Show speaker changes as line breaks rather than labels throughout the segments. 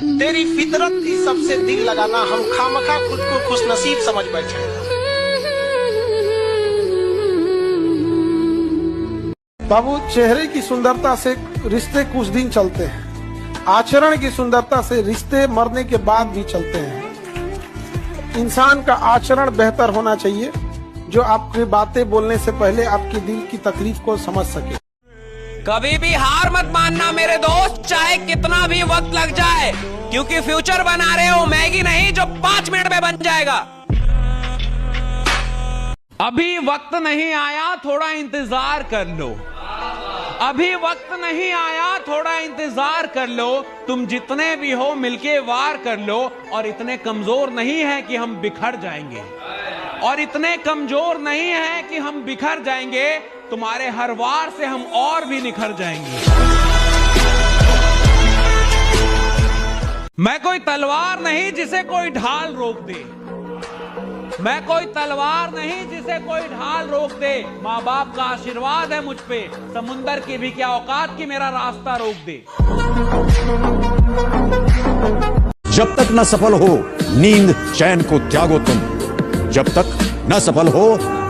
तेरी फितरत थी सबसे दिल लगाना, हम खामखा खुद को खुशनसीब समझ बैठे। बाबू, चेहरे की सुंदरता से रिश्ते कुछ दिन चलते हैं, आचरण की सुंदरता से रिश्ते मरने के बाद भी चलते हैं। इंसान का आचरण बेहतर होना चाहिए, जो आपकी बातें बोलने से पहले आपके दिल की तकलीफ को समझ सके।
कभी भी हार मत मानना मेरे दोस्त, चाहे कितना भी वक्त लग जाए, क्योंकि फ्यूचर बना रहे हो मैगी नहीं जो 5 मिनट में बन जाएगा। अभी वक्त नहीं आया, थोड़ा इंतजार कर लो। अभी वक्त नहीं आया, थोड़ा इंतजार कर लो। तुम जितने भी हो मिलके वार कर लो। और इतने कमजोर नहीं है कि हम बिखर जाएंगे, और इतने कमजोर नहीं है कि हम बिखर जाएंगे। तुम्हारे हर वार से हम और भी निखर जाएंगे। मैं कोई तलवार नहीं जिसे कोई ढाल रोक दे, मैं कोई तलवार नहीं जिसे कोई ढाल रोक दे। माँ बाप का आशीर्वाद है मुझ पे, समुंदर की भी क्या औकात कि मेरा रास्ता रोक दे।
जब तक न सफल हो नींद चैन को त्यागो तुम, जब तक न सफल हो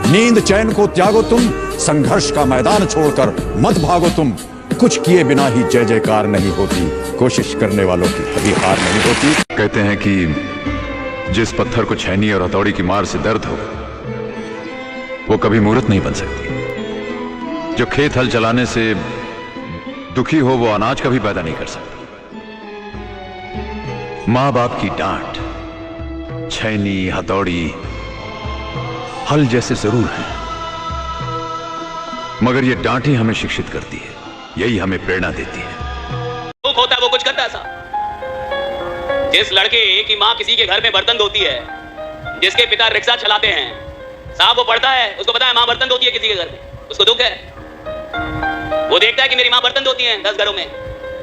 नींद चैन को त्यागो तुम। संघर्ष का मैदान छोड़कर मत भागो तुम। कुछ किए बिना ही जय जयकार नहीं होती, कोशिश करने वालों की कभी हार नहीं होती।
कहते हैं कि जिस पत्थर को छैनी और हथौड़ी की मार से दर्द हो, वो कभी मूर्त नहीं बन सकती। जो खेत हल चलाने से दुखी हो, वो अनाज कभी पैदा नहीं कर सकती। मां बाप की डांट, छैनी, हथौड़ी, हल जैसे जरूर है, मगर ये डांट ही हमें शिक्षित करती है, यही हमें प्रेरणा देती है।
दुख होता है वो कुछ करता है साहब। जिस लड़के की माँ किसी के घर में बर्तन धोती है, जिसके पिता रिक्शा चलाते हैं साहब, वो पढ़ता है, उसको पता है माँ बर्तन धोती है किसी के घर में, उसको दुख है। वो देखता है कि मेरी माँ बर्तन धोती है 10 घरों में,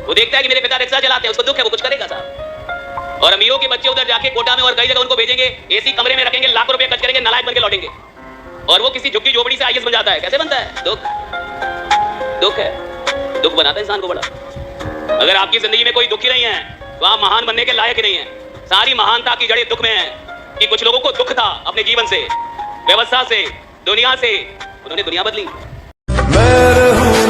वो देखता है कि मेरे पिता रिक्शा चलाते हैं, उसको दुख है, वो कुछ करेगा साहब। और अमीरों के बच्चे उधर जाके कोटा में और कई जगह उनको भेजेंगे, एसी कमरे में रखेंगे, लाखों रुपए खर्च करेंगे, नालायक बन के लौटेंगे। और वो किसी झुग्गी झोपड़ी से आईएएस बन जाता है। कैसे बनता है? दुख है, दुख बनाता है इंसान को बड़ा। अगर आपकी जिंदगी में कोई दुखी नहीं है तो आप महान बनने के लायक नहीं है। सारी महानता की जड़ें दुख में है कि कुछ लोगों को दुख था अपने जीवन से, व्यवस्था से, दुनिया से, उन्होंने दुनिया बदली। मैं रहूं